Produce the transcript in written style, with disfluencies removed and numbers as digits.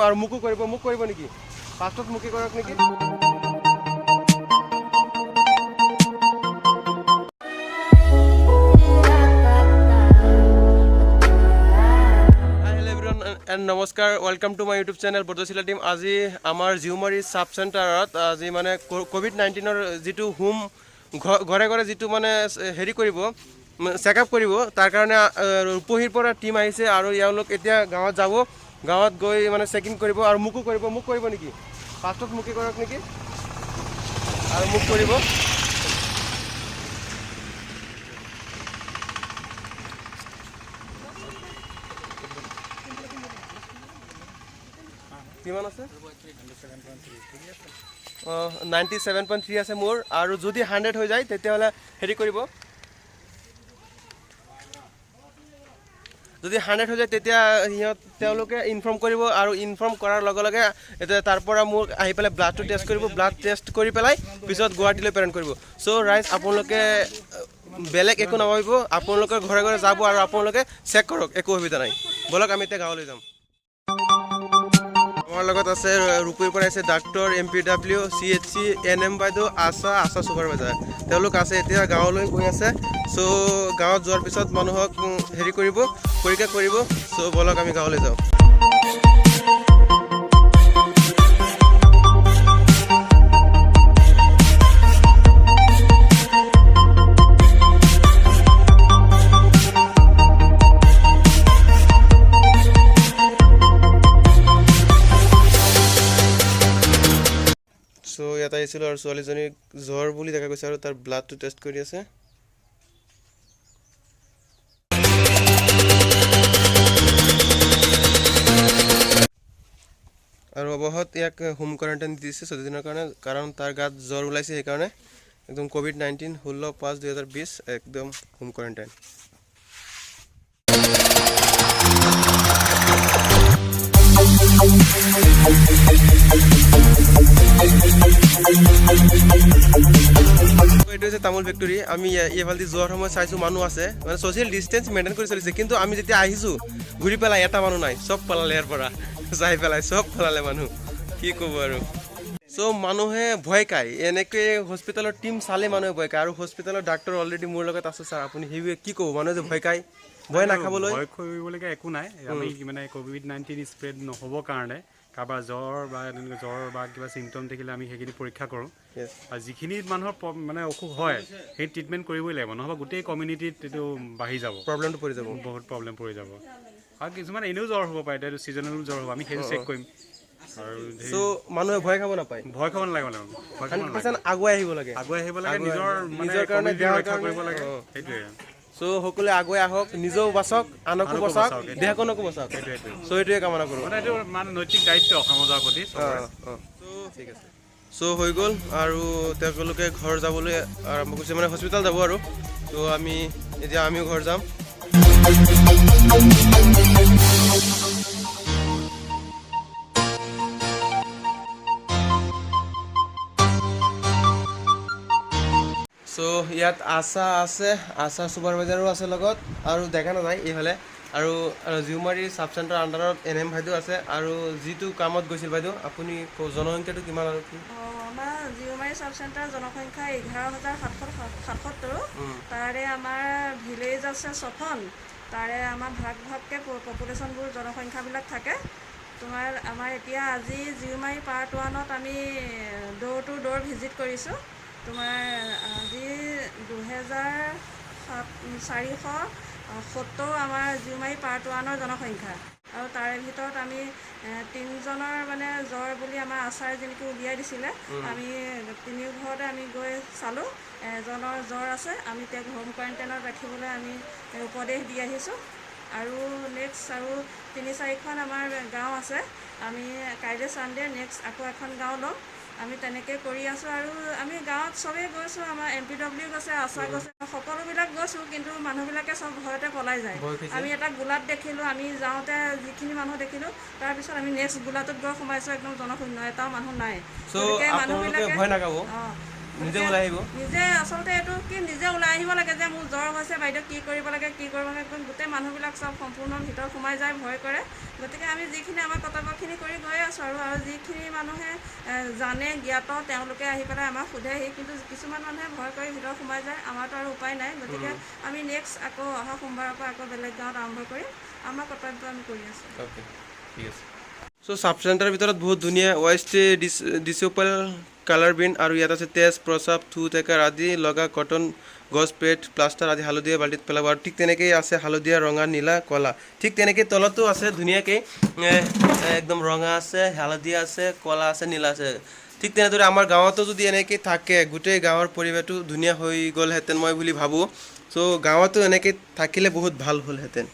আৰু মুকো কৰিব নেকি ফাৰ্ষ্টত মুকি কৰক নেকি And নমস্কাৰ welcome to my YouTube channel Bordoisila team আজি আমাৰ জিউমাৰী সাব সেন্টাৰত আজি মানে COVID-19 যেটো হোম ঘৰে ঘৰে যেটো মানে হেৰি কৰিব চেকআপ কৰিব তাৰ কাৰণে ৰূপহীৰ পৰা টিম আহিছে আৰু ইয়ালোক এতিয়া গাঁৱত যাব গাঁৱত গৈ মানে চেকিং কৰিব আৰু মুকো কৰিব নেকি ফাৰ্ষ্টত মুকি কৰক নেকি আৰু মুক কৰিব কিমান আছে 97.3 আছে মোৰ আৰু যদি 100 হৈ যায় তেতিয়াহলে হেৰি কৰিব যদি 100 হৈ যায় তেতিয়া তেওঁলোকে ইনফৰ্ম কৰিব আৰু ইনফৰ্ম কৰাৰ লগে লগে এটা তাৰ পৰা মোৰ আহি পেলাই ব্লাডটো টেষ্ট কৰিব ব্লাড টেষ্ট কৰি পেলাই পিছত গুৱাহাটীলৈ প্ৰেৰণ কৰিব সো ৰাইজ আপোনালোকে বেলেগ একো নভাবিব আপোনালোকৰ ঘৰে ঘৰে যাব আৰু আপোনালোকে চেক কৰক একো অসুবিধা নাই বলক আমি এতিয়া গাঁৱলৈ যাম আমাৰ লগত আছে ৰূপহীৰ পৰা আছে ডাক্তৰ MPW CHC NM বাইদেউ আশা সুপাৰভাইজাৰ তেওঁলোক আছে এতিয়া গাঁৱলৈ গৈ আছে সো গাঁৱত যোৱাৰ পিছত মানুহক হেৰি কৰিব পৰীক্ষা কৰিব সো বলক আমি গাঁৱলৈ যাওঁ সো ইয়াত আহিছিল আৰু ছোৱালীজনী জ্বৰ বুলি দেখা গৈছে আৰু তাৰ ব্লাডটো টেষ্ট কৰি আছে আৰু অবহত ইয়াক হোম কোৱাৰেণ্টাইন দিছে 14 দিনৰ কাৰণে কাৰণ তাৰ গাত জ্বৰ ওলাইছে সেই কাৰণে একদম COVID-19 16/5/2020 একদম হোম কোৱাৰেণ্টাইন এইটো হৈছে তামোল ফেক্টৰী আমি এইফালে যোৱাৰ সময় চাইছো মানুহ আছে মানে সোশ্যাল ডিস্টেন্স মেইনটেইন কৰি চলিছে কিন্তু আমি যেতিয়া আহিছো ঘূৰি পেলাই এটা মানুহ নাই সব পলালে ইয়াৰ পৰা যাই পেলাই সব পলালে মানুহ কি ক'ব আৰু সো মানুহে ভয় খায় এনেকৈ হস্পিটেলৰ টিম চালে মানুহে ভয় খায় আৰু হস্পিটেলৰ ডাক্তৰ অলৰেডি মোৰ লগত আছে স্যাৰ আপুনি হেই কি ক'ব মানুহে যে ভয় খায় ভয় নাখাবলৈ ভয় কৰিবলগীয়া একো নাই আমি মানে COVID-19 স্প্ৰেড নহ'ব কাৰণে কাৰোবাৰ জ্বৰ বা কিবা চিমটম দেখিলে আমি সেইখিনি পৰীক্ষা কৰোঁ আৰু যিখিনি মানুহৰ মানে অসুখ হয় সেই ট্ৰিটমেণ্ট কৰিবই লাগিব নহ'বা গোটেই কমিউনিটিত এইটো বাঢ়ি যাব প্ৰব্লেমটো পৰি যাব বহুত প্ৰব্লেম পৰি যাব আৰু কিছুমান এনেও জ্বৰ হ'ব পাৰে এইটো ছিজনেল জ্বৰ হ'ব আমি সেইটো চেক কৰিম আৰু সো মানুহে ভয় খাব নাপায় ভয় খাব নালাগে মানে 100% আগুৱাই আহিব লাগে নিজৰ কাৰণে ৰক্ষা কৰিব লাগে সেইটোৱে সো সকলোৱে আগুৱাই আহক নিজেও বাচক আনকো বচাওক দেশখনকো বচাওক সো এইটোৱে কামনা কৰোঁ মানে এইটো মানে নৈতিক দায়িত্ব সমাজৰ প্ৰতি ঠিক আছে সো হৈ গ'ল আৰু তেওঁলোকে ঘৰ যাবলৈ আৰম্ভ কৰিছে মানে হস্পিটেল যাব আৰু তো আমিও ঘৰ যাম সো ইয়াত আশা সুপাৰভাইজাৰো আছে লগত আৰু দেখা নাযায় এইফালে আৰু জিউমাৰী সাব চেণ্টাৰ আণ্ডাৰত NM বাইদেউ আছে আৰু যিটো কামত গৈছিল বাইদেউ আপুনি জনসংখ্যাটো কিমান আৰু কি আমাৰ জিউমাৰী সাব চেণ্টাৰ জনসংখ্যা 11,777 তাৰে আমাৰ ভিলেজ আছে 6খন তাৰে আমাৰ ভাগকৈ পপুলেশ্যনবোৰ জনসংখ্যাবিলাক থাকে তোমাৰ আমাৰ এতিয়া আজি জিউমাৰী পাৰ্ট 1ত আমি ডোৰ টু ডোৰ ভিজিট কৰিছোঁ তোমাৰ আজি 2,470 আমাৰ জিউমাৰী পাৰ্ট 1ৰ জনসংখ্যা আৰু তাৰে ভিতৰত আমি 3জনৰ মানে জ্বৰ বুলি আমাৰ আশাই যেনেকৈ উলিয়াই দিছিলে আমি 3 ঘৰতে আমি গৈ চালোঁ এজনৰ জ্বৰ আছে আমি তেওঁক হোম কোৱাৰেণ্টাইনত ৰাখিবলৈ আমি উপদেশ দি আহিছোঁ আৰু নেক্সট আৰু 3-4খন আমাৰ গাঁও আছে আমি কাইলৈ ছানডে নেক্সট আকৌ এখন গাঁও ল'ম আমি তেনেকৈ কৰি আছোঁ আৰু আমি গাঁৱত চবেই গৈছোঁ আমাৰ MPW গৈছে আশা গৈছে সকলোবিলাক গৈছোঁ কিন্তু মানুহবিলাকে চব ভয়তে পলাই যায় আমি এটা গোলাত দেখিলোঁ আমি যাওঁতে যিখিনি মানুহ দেখিলোঁ তাৰপিছত আমি নেক্সট গোলাটোত গৈ সোমাইছোঁ একদম জনশূন্য এটাও মানুহ নাই গতিকে মানুহবিলাকে নিজে ওলাই আহিব নিজে আচলতে এইটো কি নিজে ওলাই আহিব লাগে যে মোৰ জ্বৰ হৈছে বাইদেউ কি কৰিব লাগে গোটেই মানুহবিলাক চব সম্পূৰ্ণ ভিতৰত সোমাই যায় ভয় কৰে গতিকে আমি যিখিনি আমাৰ কৰ্তব্যখিনি কৰি গৈ আছোঁ আৰু যিখিনি মানুহে জানে জ্ঞাত তেওঁলোকে আহি পেলাই আমাক সোধেহি কিন্তু কিছুমান মানুহে ভয় কৰি ভিতৰত সোমাই যায় আমাৰতো আৰু উপায় নাই গতিকে আমি নেক্সট আকৌ অহা সোমবাৰৰ পৰা আকৌ বেলেগ গাঁৱত আৰম্ভ কৰিম আমাৰ কৰ্তব্য আমি কৰি আছোঁ অ'কে ঠিক আছে চ' চাব চেণ্টাৰৰ ভিতৰত বহুত ধুনীয়া ৱেষ্ট ডিচিপল কালাৰ বিন আৰু ইয়াত আছে তেজ প্ৰস্ৰাৱ থু থেকাৰ আদি লগা কটন গছ পেট প্লাষ্টাৰ আদি হালধীয়া বাল্টিত পেলাব আৰু ঠিক তেনেকেই আছে হালধীয়া ৰঙা নীলা ক'লা ঠিক তেনেকৈ তলতো আছে ধুনীয়াকৈ একদম ৰঙা আছে হালধীয়া আছে ক'লা আছে নীলা আছে ঠিক তেনেদৰে আমাৰ গাঁৱতো যদি এনেকৈ থাকে গোটেই গাঁৱৰ পৰিৱেশটো ধুনীয়া হৈ গ'লহেঁতেন মই বুলি ভাবোঁ চ' গাঁৱতো এনেকৈ থাকিলে বহুত ভাল হ'লহেঁতেন